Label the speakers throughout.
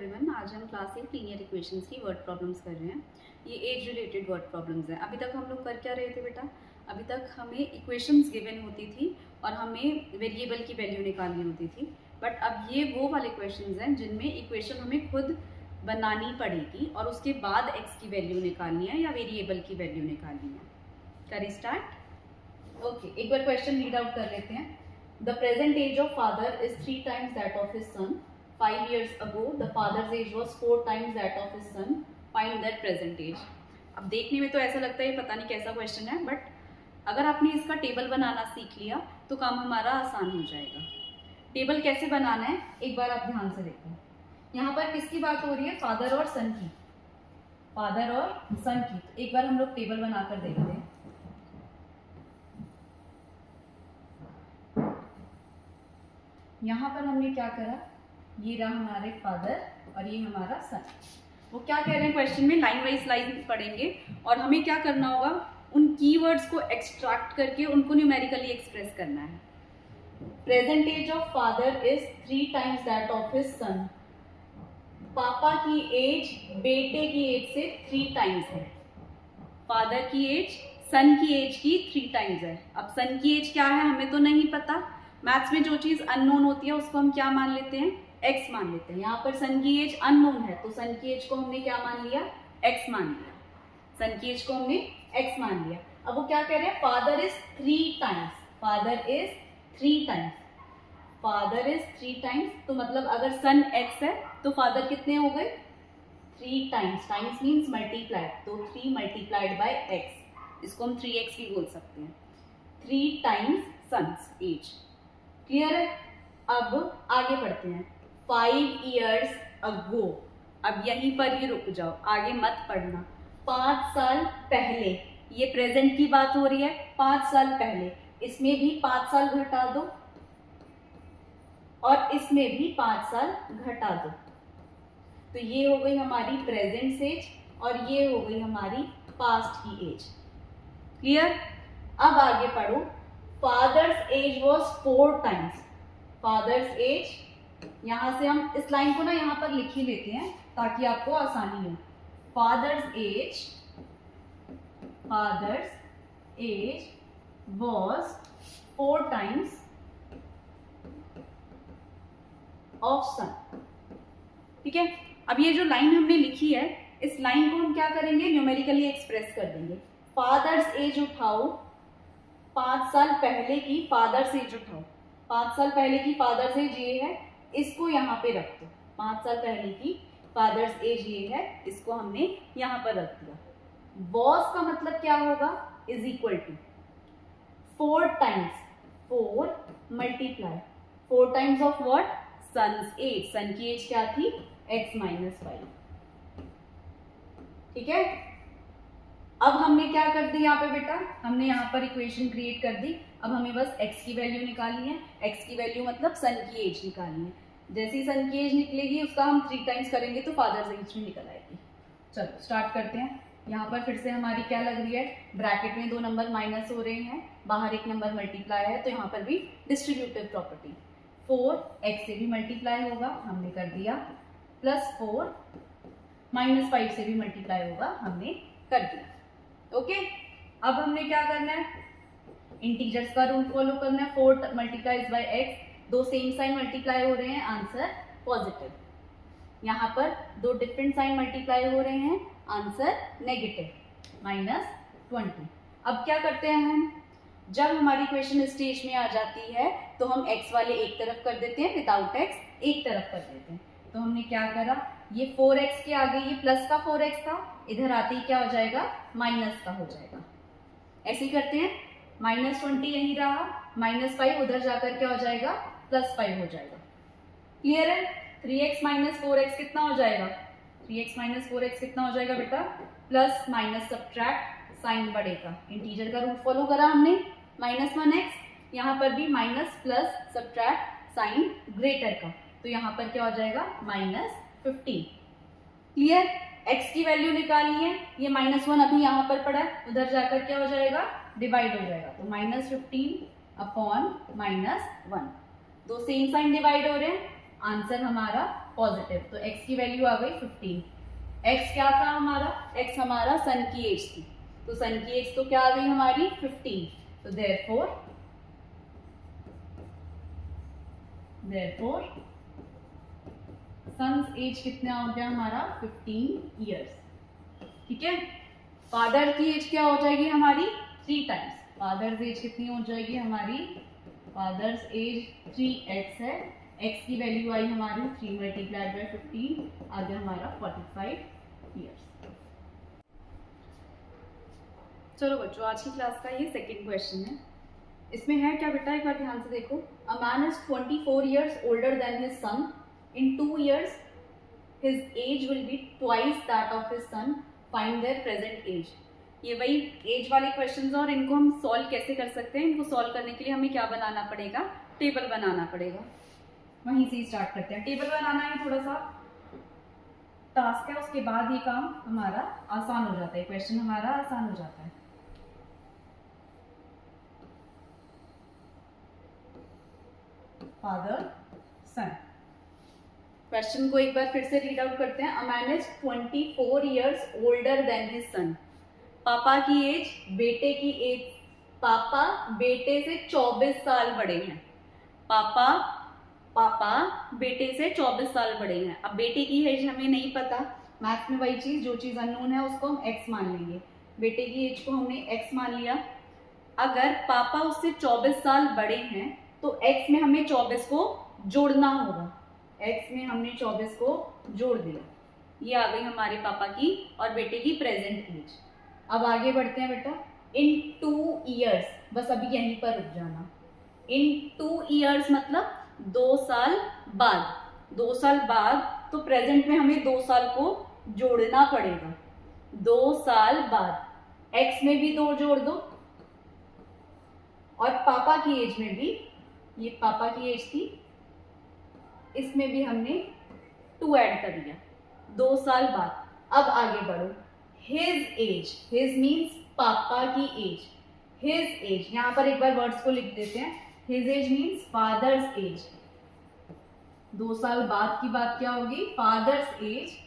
Speaker 1: Everyone, आज हम class 8 linear equations की वर्ड प्रॉब्लम्स कर रहे हैं। ये एज रिलेटेड वर्ड प्रॉब्लम्स हैं। अभी तक हम लोग कर क्या रहे थे बेटा? अभी तक हमें इक्वेशंस गिवन होती थी और हमें वेरिएबल की वैल्यू निकालनी होती थी। बट अब ये वो वाले क्वेश्चंस हैं जिनमें इक्वेशन हमें खुद बनानी पड़ेगी और उसके बाद एक्स की वैल्यू निकालनी है या वेरिएबल की वैल्यू निकालनी है। करें स्टार्ट? ओके, एक बार क्वेश्चन रीड आउट कर लेते हैं। The present age of father is 3 times that of his son. 5 years ago, the father's age was 4 times that of his son. Find their present age. अब देखने में तो ऐसा लगता है पता नहीं कैसा क्वेश्चन है, बट अगर आपने इसका टेबल बनाना सीख लिया तो काम हमारा आसान हो जाएगा। टेबल कैसे बनाना है एक बार आप ध्यान से देखो। यहाँ पर किसकी बात हो रही है? फादर और सन की। फादर और सन की। तो एक बार हम लोग टेबल बनाकर देखते हैं। यहाँ पर हमने क्या करा, ये रहा हमारे फादर और ये हमारा सन। वो क्या कह रहे हैं क्वेश्चन में? लाइन वाइज लाइन पढ़ेंगे और हमें क्या करना होगा, उन कीवर्ड्स को एक्सट्रैक्ट करके उनको न्यूमेरिकली एक्सप्रेस करना है। Present age of father is 3 times that of his son. पापा की एज बेटे की एज से 3 times है। फादर की एज सन की एज की 3 times है। अब सन की एज क्या है हमें तो नहीं पता। मैथ्स में जो चीज अननोन होती है उसको हम क्या मान लेते हैं? एक्स मान लेते हैं। यहाँ पर सन की एज अननोन है तो सन की एज को हमने क्या मान लिया? एक्स मान लिया। सन की एज को हमने एक्स मान लिया। अब वो क्या कह रहे हैं? Father is 3 times. Father is 3 times. Father is 3 times. तो मतलब अगर सन एक्स है तो फादर कितने हो गए? 3 times. टाइम्स मीन्स मल्टीप्लाइड, तो 3 multiplied by x. इसको हम 3x भी बोल सकते हैं। 3 times सन्स एज। क्लियर है? अब आगे बढ़ते हैं। 5 years ago. अब यहीं पर ही रुक जाओ, आगे मत पढ़ना। 5 साल पहले, ये प्रेजेंट की बात हो रही है। 5 साल पहले, इसमें भी 5 साल घटा दो और इसमें भी 5 साल घटा दो। तो ये हो गई हमारी प्रेजेंट एज और ये हो गई हमारी पास्ट की एज। क्लियर? अब आगे पढ़ो। Fathers age was 4 times. Father's age, यहां से हम इस लाइन को ना यहां पर लिख ही लेते हैं ताकि आपको आसानी हो। Father's age was 4 times of son. ठीक है? अब ये जो लाइन हमने लिखी है, इस लाइन को हम क्या करेंगे? न्यूमेरिकली एक्सप्रेस कर देंगे। फादर्स एज उठाओ, 5 साल पहले की फादर्स एज उठाओ। 5 साल पहले की फादर्स एज ये है, इसको यहाँ पे रख दो। 5 साल पहले की फादर्स एज ये है, इसको हमने यहाँ पर रख दिया। वॉस का मतलब क्या होगा? Is equal to 4 times. 4 multiply 4 times of what? Son's age. Son की एज क्या थी? x - 5। ठीक है? अब हमने क्या कर दी यहाँ पे बेटा? हमने यहाँ पर इक्वेशन क्रिएट कर दी। अब हमें बस x की वैल्यू निकालनी है। x की वैल्यू मतलब सन की एज निकालनी है। जैसे ही सन की एज निकलेगी उसका हम 3 times करेंगे तो फादर्स एज में निकल आएगी। चलो स्टार्ट करते हैं। यहाँ पर फिर से हमारी क्या लग रही है? ब्रैकेट में 2 नंबर माइनस हो रहे हैं, बाहर 1 नंबर मल्टीप्लाई है, तो यहाँ पर भी डिस्ट्रीब्यूटिव प्रॉपर्टी। 4 x से भी मल्टीप्लाई होगा, हमने कर दिया, प्लस 4 - 5 से भी मल्टीप्लाई होगा, हमने कर दिया। ओके? अब हमने क्या करना है? इंटीजर्स का रूल फॉलो करना है। 4 multiplies by x, 2 same sign multiply हो रहे हैं, आंसर पॉजिटिव। यहाँ पर 2 डिफरेंट साइन मल्टीप्लाई हो रहे हैं, आंसर नेगेटिव, -20। अब क्या करते हैं हम? जब हमारी इक्वेशन इस स्टेज में आ जाती है तो हम x वाले एक तरफ कर देते हैं, विदाउट x एक तरफ कर देते हैं। तो हमने क्या करा, ये 4x के आगे ये प्लस का 4x था, इधर आते ही क्या हो जाएगा? माइनस का हो जाएगा। ऐसे ही करते हैं। -20 यही रहा, -5 उधर जाकर क्या हो जाएगा? +5 हो जाएगा। क्लियर है? 3x - 4x कितना हो जाएगा? 3x - 4x कितना हो जाएगा बेटा? प्लस माइनस सब्ट्रैक्ट, साइन बढ़ेगा। इंटीजर का रूल फॉलो करा हमने, -1x, यहाँ पर भी minus plus subtract sign greater का, तो यहाँ पर क्या हो जाएगा? -15। क्लियर? x की वैल्यू निकालनी है, ये -1 अभी यहाँ पर पड़ा है, उधर जाकर क्या हो जाएगा? डिवाइड हो जाएगा, तो -15 अपॉन -1, 2 सेम साइन डिवाइड हो रहे हैं, आंसर हमारा पॉजिटिव, तो x की वैल्यू आ गई 15। x क्या था हमारा, x हमारा सन की एज थी, तो सन की एज तो क्या आ गई हमारी 15, तो देयरफॉर सन्स एज कितना हो गया हमारा 15 ईयर्स। ठीक है, फादर की एज क्या हो जाएगी हमारी 3 टाइम्स, फादर्स एज कितनी हो जाएगी हमारी, फादर्स एज 3x है, x की वैल्यू आई हमारी 3 मल्टीप्लाइड बाय 15, आ गया हमारा 45 ईयर्स। चलो बच्चों, आज की क्लास का ये सेकंड क्वेश्चन है। इसमें है क्या बेटा, एक बार ध्यान से देखो। A man is 24 years older than his son. In 2 years his age will be twice that of his son. Find their present age. ये वही एज वाले क्वेश्चंस और इनको हम सॉल्व कैसे कर सकते हैं। इनको सॉल्व करने के लिए हमें क्या बनाना पड़ेगा, टेबल बनाना पड़ेगा। वहीं से स्टार्ट करते हैं। टेबल बनाना है थोड़ा सा टास्क है, उसके बाद ये काम हमारा आसान हो जाता है, क्वेश्चन हमारा आसान हो जाता है। फादर सन, क्वेश्चन को एक बार फिर से रीड आउट करते हैं। A man is 24 years older than his son. पापा की एज, बेटे की एज, पापा बेटे से 24 साल बड़े हैं। पापा बेटे से 24 साल बड़े हैं। अब बेटे की एज हमें नहीं पता, मैथ्स में वही चीज, जो चीज अननोन है उसको हम x मान लेंगे। बेटे की एज को हमने x मान लिया। अगर पापा उससे 24 साल बड़े हैं तो x में हमें 24 को जोड़ना होगा। x में हमने 24 को जोड़ दिया, ये आ गई हमारे पापा की और बेटे की प्रेजेंट एज। अब आगे बढ़ते हैं बेटा। इन 2 years, बस अभी यहीं पर रुक जाना। इन 2 years मतलब 2 साल बाद। 2 साल बाद तो प्रेजेंट में हमें 2 साल को जोड़ना पड़ेगा। 2 साल बाद x में भी 2 जोड़ दो और पापा की एज में भी, ये पापा की एज थी, इसमें भी हमने 2 ऐड कर दिया 2 साल बाद। अब आगे बढ़ो। हिज एज, हिज मीन्स पापा की एज, हिज एज, यहां पर एक बार वर्ड्स को लिख देते हैं। His age means father's age. 2 साल बाद की बात क्या होगी, father's age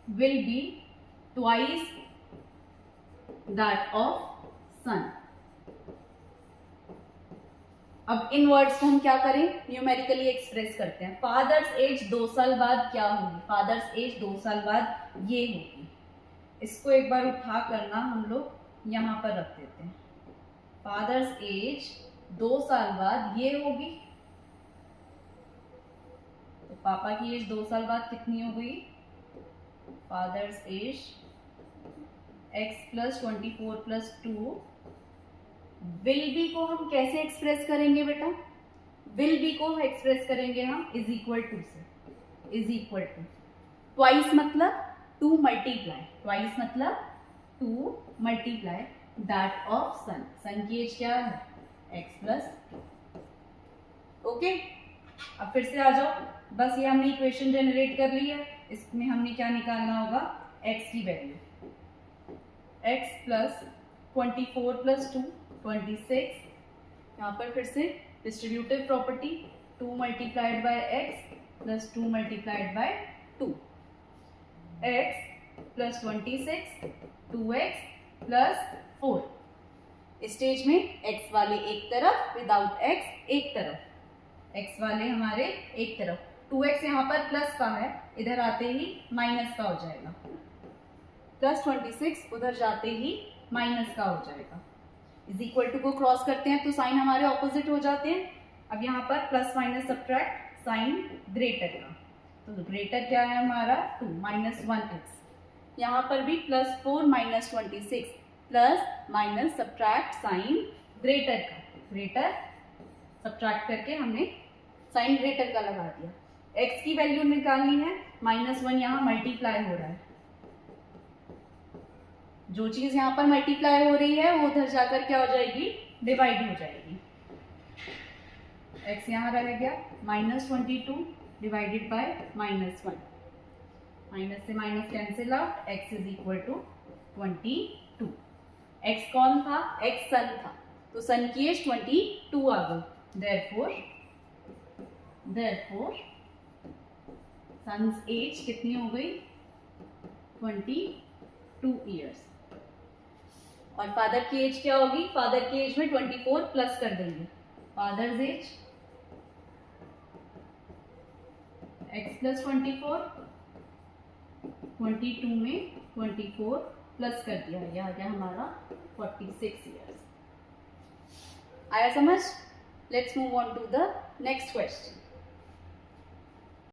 Speaker 1: will be twice that of son. अब इन वर्ड्स को हम क्या करें, न्यूमेरिकली एक्सप्रेस करते हैं। फादर्स एज 2 साल बाद क्या होगी, फादर्स एज 2 साल बाद ये होगी। इसको एक बार उठा करना हम लोग यहाँ पर रख देते हैं। फादर्स एज 2 साल बाद ये होगी, तो पापा की एज 2 साल बाद कितनी हो गई, father's age x + 24 + 2। Will be को हम कैसे एक्सप्रेस करेंगे बेटा, विल बी को एक्सप्रेस करेंगे हम इज इक्वल टू से, इज इक्वल टू ट्वाइस मतलब 2 मल्टीप्लाई, ट्वाइस मतलब 2 मल्टीप्लाई दैट ऑफ सन। सन की एज क्या है x + 2। ओके, अब फिर से आ जाओ। बस ये हमने इक्वेशन जनरेट कर ली है, इसमें हमने क्या निकालना होगा, x की वैल्यू। x + 24 + 2 26। यहाँ पर फिर से distributive property 2 multiplied by x + 2 multiplied by 2। x + 26 2x + 4। Stage में x वाले एक तरफ, विदाउट x एक तरफ, x वाले हमारे एक तरफ। 2x यहाँ पर प्लस का है, इधर आते ही माइनस का हो जाएगा, + 26 उधर जाते ही माइनस का हो जाएगा। इज इक्वल टू को क्रॉस करते हैं तो साइन हमारे ऑपोजिट हो जाते हैं। अब यहाँ पर plus minus subtract, sign greater का, तो ग्रेटर क्या है हमारा 2 - 1x। यहाँ पर भी +4 - 26 plus minus subtract sign greater का, ग्रेटर सब्ट्रैक्ट करके हमने साइन ग्रेटर का लगा दिया। x की वैल्यू निकालनी है, -1 यहाँ मल्टीप्लाई हो रहा है, जो चीज यहाँ पर मल्टीप्लाई हो रही है वो उधर जाकर क्या हो जाएगी, डिवाइड हो जाएगी। x यहाँ रह गया, -22 डिवाइडेड बाय -1, माइनस से minus cancel out, x is equal to 22। x कौन था, x सन था, तो सन की एज 22 आ गई। देयरफॉर Therefore, सन्स एज कितनी हो गई? 22 ईयर्स। और फादर की एज क्या होगी? फादर की एज में 24 प्लस कर देंगे। फादर्स एज x प्लस 24, 22 में 24 प्लस कर दिया, ये आ गया हमारा 46 ईयर्स। आया समझ? Let's move on to the next question.